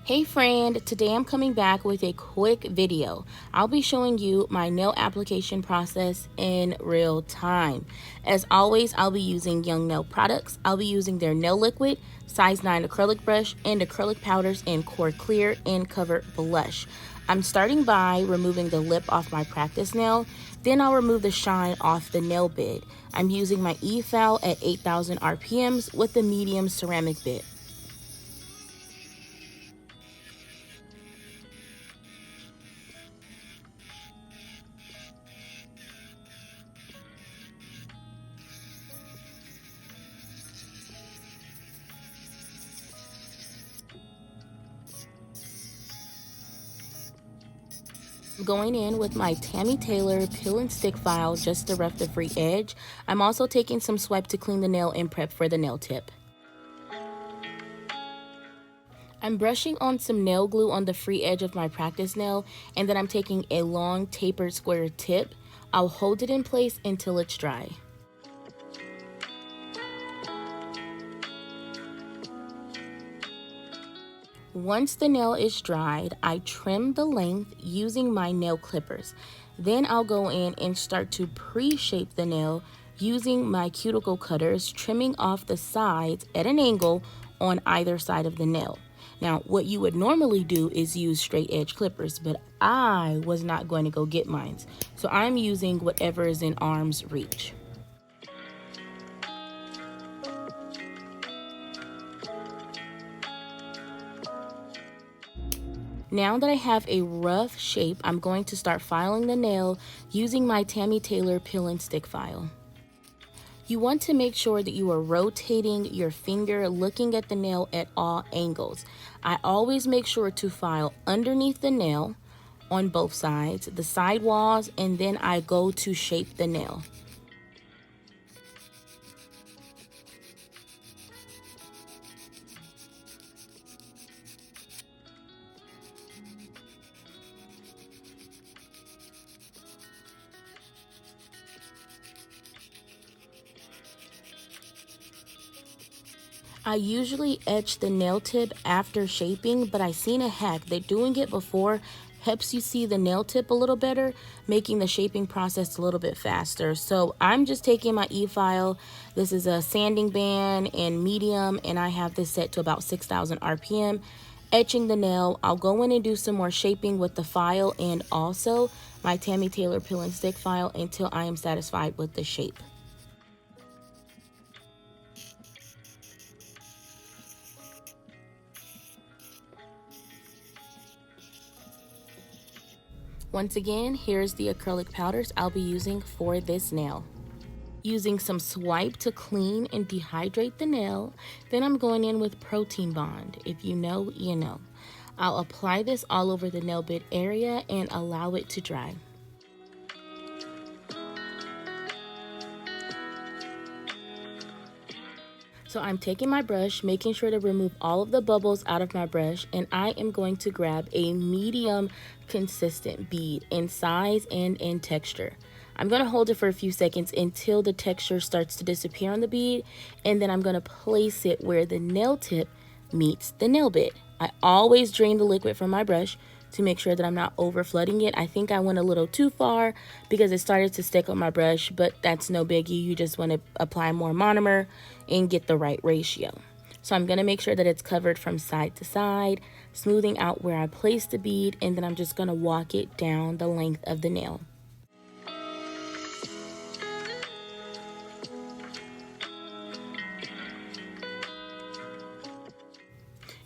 Hey friend, today I'm coming back with a quick video. I'll be showing you my nail application process in real time. As always, I'll be using Young Nail products. I'll be using their nail liquid, size 9 acrylic brush, and acrylic powders in Core Clear and Cover Blush. I'm starting by removing the lip off my practice nail. Then I'll remove the shine off the nail bit. I'm using my E-file at 8,000 RPMs with the medium ceramic bit. Going in with my Tammy Taylor peel and stick file just to rough the free edge. I'm also taking some swipe to clean the nail and prep for the nail tip. I'm brushing on some nail glue on the free edge of my practice nail, and then I'm taking a long tapered square tip. I'll hold it in place until it's dry. Once the nail is dried, I trim the length using my nail clippers. Then I'll go in and start to pre-shape the nail using my cuticle cutters, trimming off the sides at an angle on either side of the nail. Now, what you would normally do is use straight edge clippers, but I was not going to go get mine. So I'm using whatever is in arm's reach. Now that I have a rough shape, I'm going to start filing the nail using my Tammy Taylor peel and stick file. You want to make sure that you are rotating your finger, looking at the nail at all angles. I always make sure to file underneath the nail on both sides, the side walls, and then I go to shape the nail. I usually etch the nail tip after shaping, but I seen a hack that doing it before helps you see the nail tip a little better, making the shaping process a little bit faster. So I'm just taking my E-file. This is a sanding band in medium, and I have this set to about 6,000 RPM. Etching the nail, I'll go in and do some more shaping with the file and also my Tammy Taylor peel and stick file until I am satisfied with the shape. Once again, here's the acrylic powders I'll be using for this nail. Using some swipe to clean and dehydrate the nail, then I'm going in with Protein Bond. If you know, you know. I'll apply this all over the nail bit area and allow it to dry. So I'm taking my brush, making sure to remove all of the bubbles out of my brush, and I am going to grab a medium consistent bead in size and in texture. I'm going to hold it for a few seconds until the texture starts to disappear on the bead, and then I'm going to place it where the nail tip meets the nail bit. I always drain the liquid from my brush to make sure that I'm not over flooding it. I think I went a little too far because it started to stick on my brush, but that's no biggie. You just want to apply more monomer and get the right ratio. So I'm going to make sure that it's covered from side to side, smoothing out where I placed the bead, and then I'm just going to walk it down the length of the nail.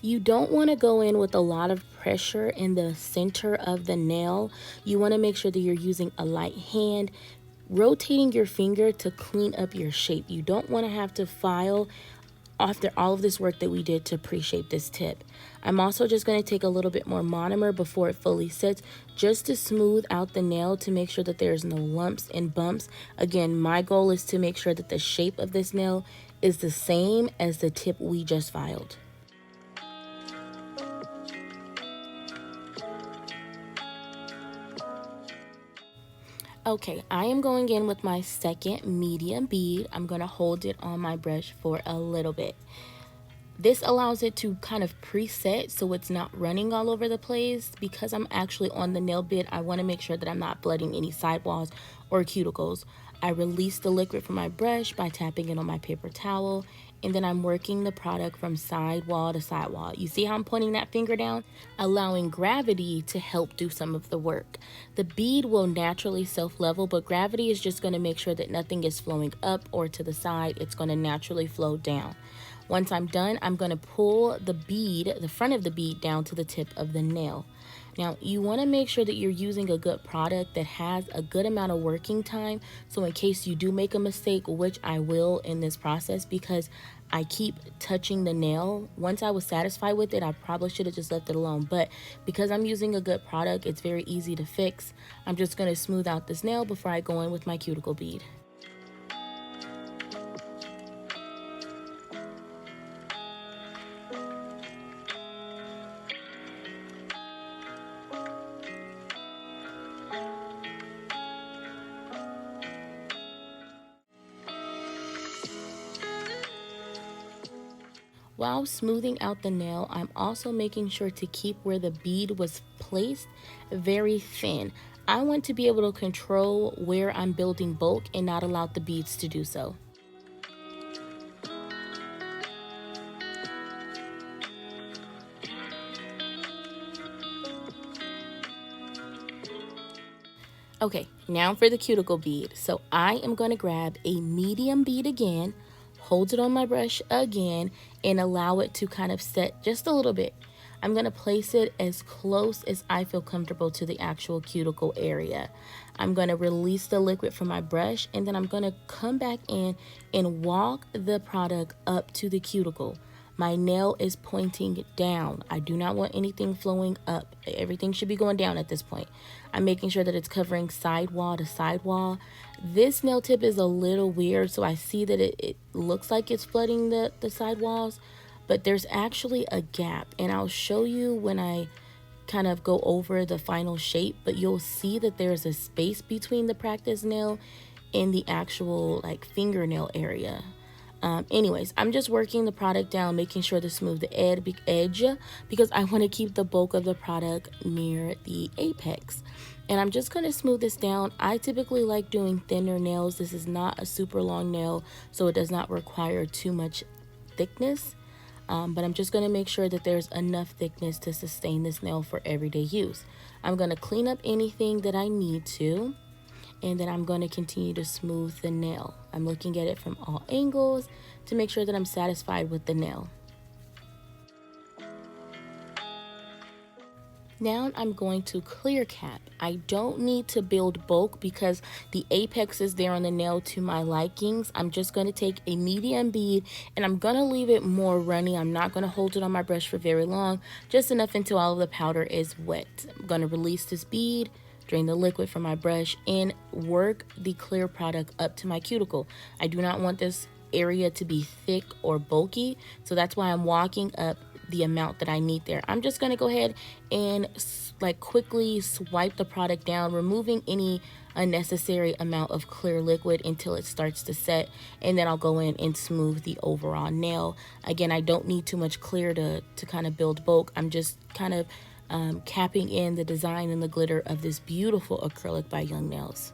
You don't want to go in with a lot of pressure in the center of the nail. You want to make sure that you're using a light hand, rotating your finger to clean up your shape. You don't want to have to file after all of this work that we did to pre-shape this tip. I'm also just going to take a little bit more monomer before it fully sets, just to smooth out the nail to make sure that there's no lumps and bumps. Again, my goal is to make sure that the shape of this nail is the same as the tip we just filed. Okay, I am going in with my second medium bead. I'm going to hold it on my brush for a little bit. This allows it to kind of preset so it's not running all over the place. Because I'm actually on the nail bit, I want to make sure that I'm not blooding any sidewalls or cuticles. I release the liquid from my brush by tapping it on my paper towel, and then I'm working the product from sidewall to sidewall. You see how I'm pointing that finger down? Allowing gravity to help do some of the work. The bead will naturally self-level, but gravity is just going to make sure that nothing is flowing up or to the side. It's going to naturally flow down. Once I'm done, I'm going to pull the bead, the front of the bead, down to the tip of the nail. Now, you want to make sure that you're using a good product that has a good amount of working time. So in case you do make a mistake, which I will in this process because I keep touching the nail. Once I was satisfied with it, I probably should have just left it alone. But because I'm using a good product, it's very easy to fix. I'm just going to smooth out this nail before I go in with my cuticle bead. While smoothing out the nail, I'm also making sure to keep where the bead was placed very thin. I want to be able to control where I'm building bulk and not allow the beads to do so. Okay, now for the cuticle bead. So I am going to grab a medium bead again, hold it on my brush again, and allow it to kind of set just a little bit. I'm going to place it as close as I feel comfortable to the actual cuticle area. I'm going to release the liquid from my brush, and then I'm going to come back in and walk the product up to the cuticle. My nail is pointing down. I do not want anything flowing up. Everything should be going down at this point. I'm making sure that it's covering sidewall to sidewall. This nail tip is a little weird, so I see that it looks like it's flooding the sidewalls, but there's actually a gap, and I'll show you when I kind of go over the final shape, but you'll see that there's a space between the practice nail and the actual like fingernail area. Anyways, I'm just working the product down, making sure to smooth the edge because I want to keep the bulk of the product near the apex. And I'm just going to smooth this down. I typically like doing thinner nails. This is not a super long nail, so it does not require too much thickness. But I'm just going to make sure that there's enough thickness to sustain this nail for everyday use. I'm going to clean up anything that I need to. And then I'm going to continue to smooth the nail. I'm looking at it from all angles to make sure that I'm satisfied with the nail. Now I'm going to clear cap. I don't need to build bulk because the apex is there on the nail to my likings. I'm just going to take a medium bead and I'm going to leave it more runny. I'm not going to hold it on my brush for very long, just enough until all of the powder is wet. I'm going to release this bead, drain the liquid from my brush, and work the clear product up to my cuticle. I do not want this area to be thick or bulky, so that's why I'm walking up the amount that I need there. I'm just going to go ahead and like quickly swipe the product down, removing any unnecessary amount of clear liquid until it starts to set, and then I'll go in and smooth the overall nail. Again, I don't need too much clear to kind of build bulk. I'm just kind of capping in the design and the glitter of this beautiful acrylic by Young Nails.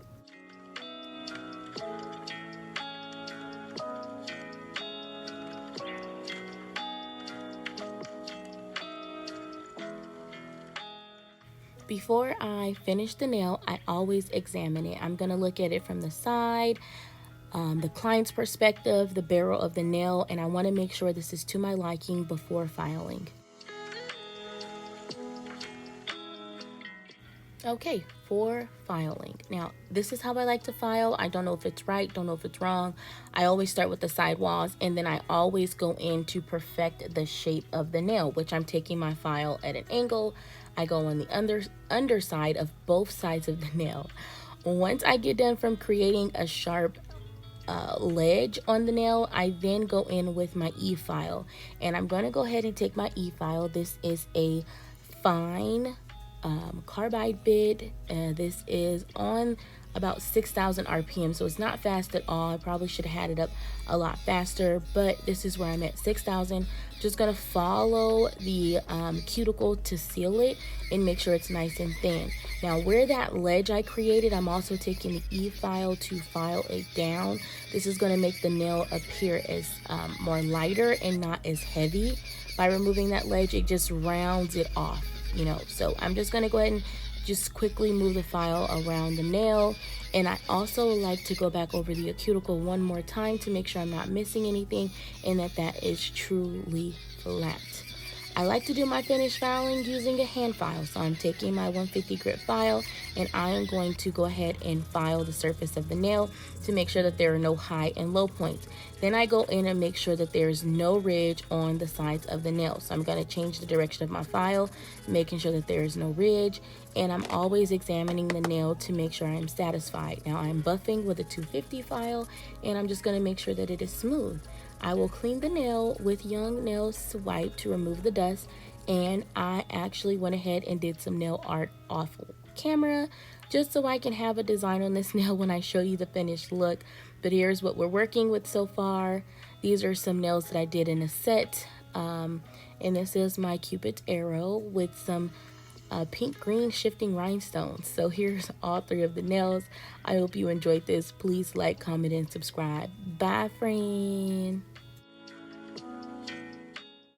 Before I finish the nail, I always examine it. I'm going to look at it from the side, the client's perspective, the barrel of the nail, and I want to make sure this is to my liking before filing. Okay, for filing. Now, this is how I like to file. I don't know if it's right, don't know if it's wrong. I always start with the sidewalls, and then I always go in to perfect the shape of the nail, which I'm taking my file at an angle. I go on the underside of both sides of the nail. Once I get done from creating a sharp ledge on the nail, I then go in with my e-file, and I'm going to go ahead and take my e-file. This is a fine carbide bit. This is on about 6,000 RPM, so it's not fast at all. I probably should have had it up a lot faster, but this is where I'm at, 6,000. Just gonna follow the cuticle to seal it and make sure it's nice and thin. Now where that ledge I created, I'm also taking the E-file to file it down. This is gonna make the nail appear as more lighter and not as heavy. By removing that ledge, it just rounds it off, you know. So I'm just gonna go ahead and just quickly move the file around the nail. And I also like to go back over the cuticle one more time to make sure I'm not missing anything and that is truly flat. I like to do my finish filing using a hand file. So I'm taking my 150 grit file and I am going to go ahead and file the surface of the nail to make sure that there are no high and low points. Then I go in and make sure that there's no ridge on the sides of the nail. So I'm going to change the direction of my file, making sure that there is no ridge. And I'm always examining the nail to make sure I'm satisfied. Now I'm buffing with a 250 file and I'm just going to make sure that it is smooth. I will clean the nail with Young Nail Swipe to remove the dust, and I actually went ahead and did some nail art off camera just so I can have a design on this nail when I show you the finished look. But here's what we're working with so far. These are some nails that I did in a set, and this is my Cupid's arrow with some pink green shifting rhinestones. So here's all 3 of the nails. I hope you enjoyed this. Please like, comment, and subscribe. Bye, friend.